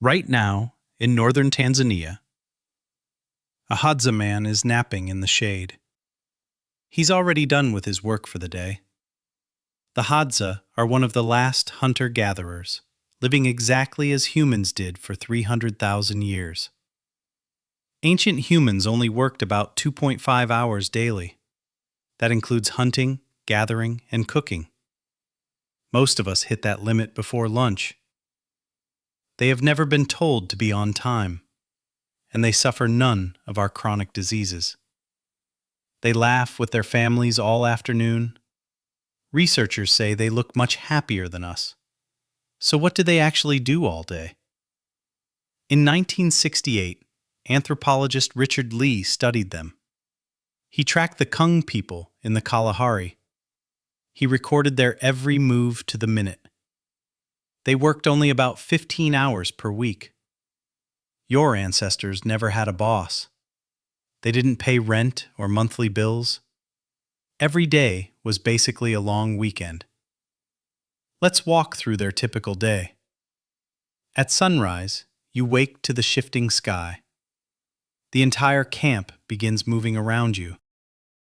Right now, in northern Tanzania, a Hadza man is napping in the shade. He's already done with his work for the day. The Hadza are one of the last hunter-gatherers, living exactly as humans did for 300,000 years. Ancient humans only worked about 2.5 hours daily. That includes hunting, gathering, and cooking. Most of us hit that limit before lunch. They have never been told to be on time, and they suffer none of our chronic diseases. They laugh with their families all afternoon. Researchers say they look much happier than us. So what do they actually do all day? In 1968, anthropologist Richard Lee studied them. He tracked the Kung people in the Kalahari. He recorded their every move to the minute. They worked only about 15 hours per week. Your ancestors never had a boss. They didn't pay rent or monthly bills. Every day was basically a long weekend. Let's walk through their typical day. At sunrise, you wake to the shifting sky. The entire camp begins moving around you.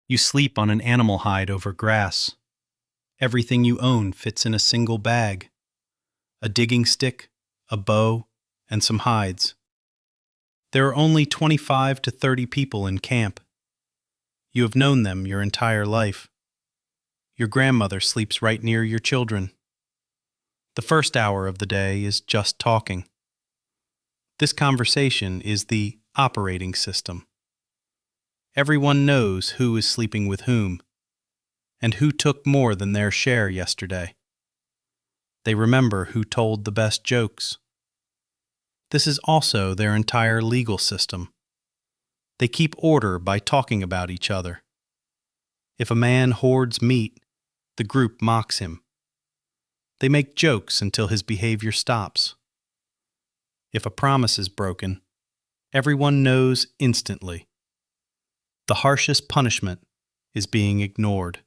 You sleep on an animal hide over grass. Everything you own fits in a single bag. A digging stick, a bow, and some hides. There are only 25 to 30 people in camp. You have known them your entire life. Your grandmother sleeps right near your children. The first hour of the day is just talking. This conversation is the operating system. Everyone knows who is sleeping with whom, and who took more than their share yesterday. They remember who told the best jokes. This is also their entire legal system. They keep order by talking about each other. If a man hoards meat, the group mocks him. They make jokes until his behavior stops. If a promise is broken, everyone knows instantly. The harshest punishment is being ignored.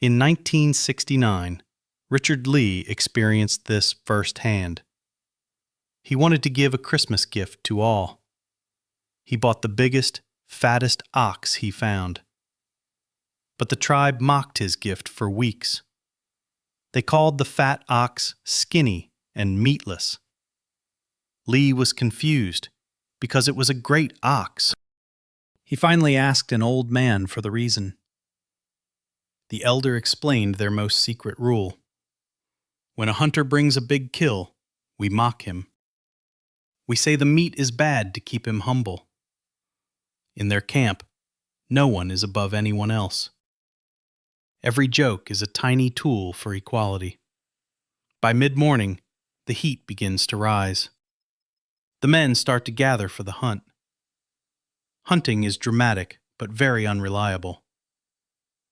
In 1969, Richard Lee experienced this firsthand. He wanted to give a Christmas gift to all. He bought the biggest, fattest ox he found. But the tribe mocked his gift for weeks. They called the fat ox skinny and meatless. Lee was confused because it was a great ox. He finally asked an old man for the reason. The elder explained their most secret rule. When a hunter brings a big kill, we mock him. We say the meat is bad to keep him humble. In their camp, no one is above anyone else. Every joke is a tiny tool for equality. By mid-morning, the heat begins to rise. The men start to gather for the hunt. Hunting is dramatic, but very unreliable.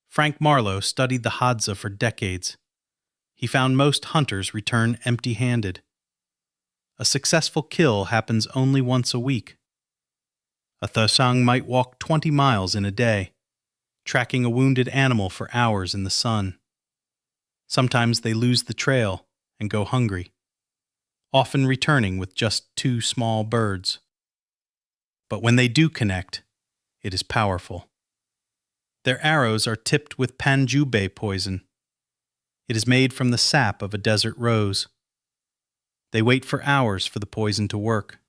Frank Marlowe studied the Hadza for decades. He found most hunters return empty-handed. A successful kill happens only once a week. A Thosang might walk 20 miles in a day, tracking a wounded animal for hours in the sun. Sometimes they lose the trail and go hungry, often returning with just 2 small birds. But when they do connect, it is powerful. Their arrows are tipped with panjube poison. It is made from the sap of a desert rose. They wait for hours for the poison to work.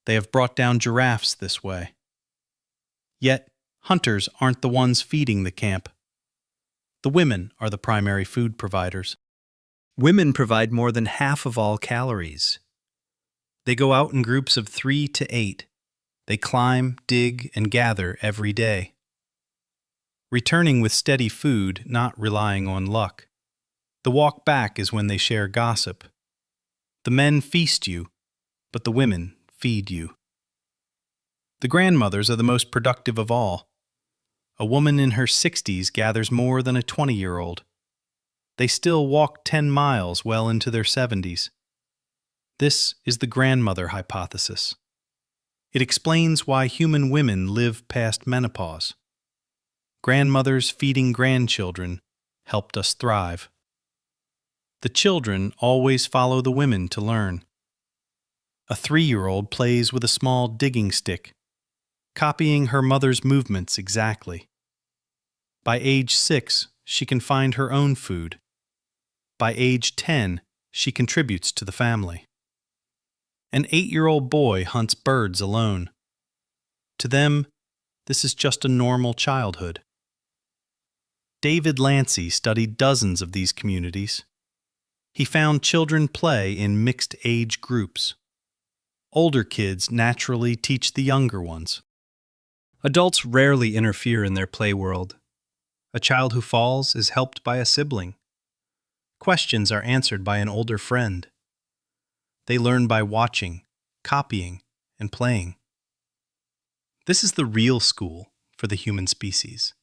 They have brought down giraffes this way. Yet, hunters aren't the ones feeding the camp. The women are the primary food providers. Women provide more than half of all calories. They go out in groups of 3 to 8. They climb, dig, and gather every day. Returning with steady food, not relying on luck. The walk back is when they share gossip. The men feast you, but the women feed you. The grandmothers are the most productive of all. A woman in her 60s gathers more than a 20-year-old. They still walk 10 miles well into their 70s. This is the grandmother hypothesis. It explains why human women live past menopause. Grandmothers feeding grandchildren helped us thrive. The children always follow the women to learn. A 3-year-old plays with a small digging stick, copying her mother's movements exactly. By age 6, she can find her own food. By age 10, she contributes to the family. An 8-year-old boy hunts birds alone. To them, this is just a normal childhood. David Lancy studied dozens of these communities. He found children play in mixed age groups. Older kids naturally teach the younger ones. Adults rarely interfere in their play world. A child who falls is helped by a sibling. Questions are answered by an older friend. They learn by watching, copying, and playing. This is the real school for the human species.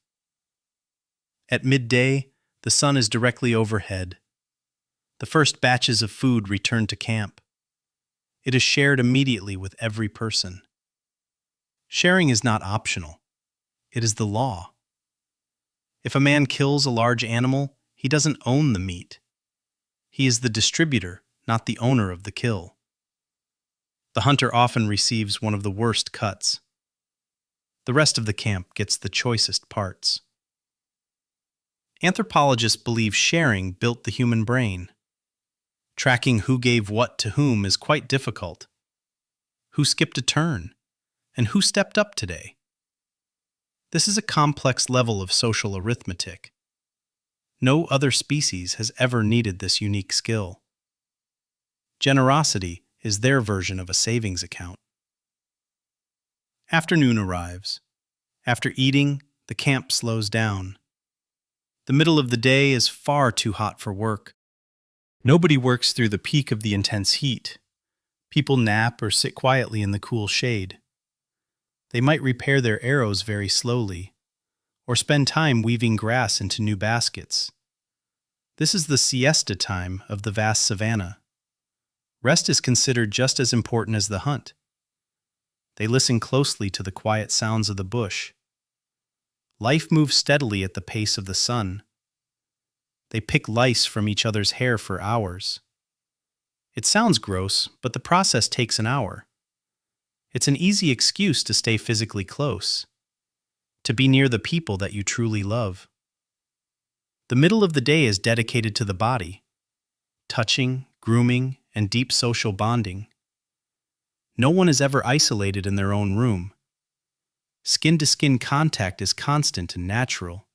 At midday, the sun is directly overhead. The first batches of food return to camp. It is shared immediately with every person. Sharing is not optional. It is the law. If a man kills a large animal, he doesn't own the meat. He is the distributor, not the owner of the kill. The hunter often receives one of the worst cuts. The rest of the camp gets the choicest parts. Anthropologists believe sharing built the human brain. Tracking who gave what to whom is quite difficult. Who skipped a turn? And who stepped up today? This is a complex level of social arithmetic. No other species has ever needed this unique skill. Generosity is their version of a savings account. Afternoon arrives. After eating, the camp slows down. The middle of the day is far too hot for work. Nobody works through the peak of the intense heat. People nap or sit quietly in the cool shade. They might repair their arrows very slowly, or spend time weaving grass into new baskets. This is the siesta time of the vast savanna. Rest is considered just as important as the hunt. They listen closely to the quiet sounds of the bush. Life moves steadily at the pace of the sun. They pick lice from each other's hair for hours. It sounds gross, but the process takes an hour. It's an easy excuse to stay physically close, to be near the people that you truly love. The middle of the day is dedicated to the body, touching, grooming, and deep social bonding. No one is ever isolated in their own room. Skin-to-skin contact is constant and natural.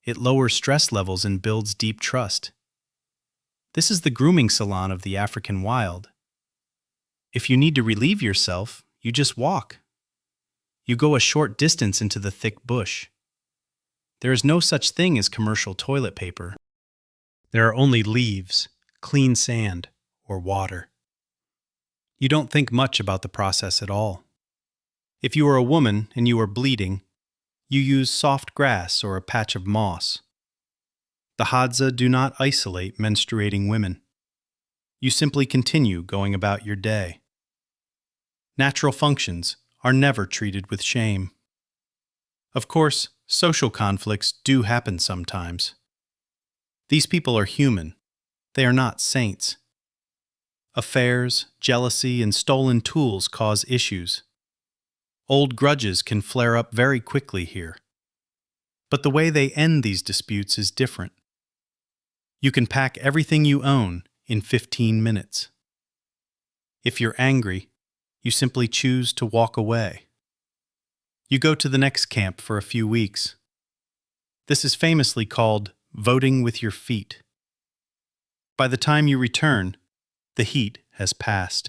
It lowers stress levels and builds deep trust. This is the grooming salon of the African wild. If you need to relieve yourself, you just walk. You go a short distance into the thick bush. There is no such thing as commercial toilet paper. There are only leaves, clean sand, or water. You don't think much about the process at all. If you are a woman and you are bleeding, you use soft grass or a patch of moss. The Hadza do not isolate menstruating women. You simply continue going about your day. Natural functions are never treated with shame. Of course, social conflicts do happen sometimes. These people are human. They are not saints. Affairs, jealousy, and stolen tools cause issues. Old grudges can flare up very quickly here. But the way they end these disputes is different. You can pack everything you own in 15 minutes. If you're angry, you simply choose to walk away. You go to the next camp for a few weeks. This is famously called voting with your feet. By the time you return, the heat has passed.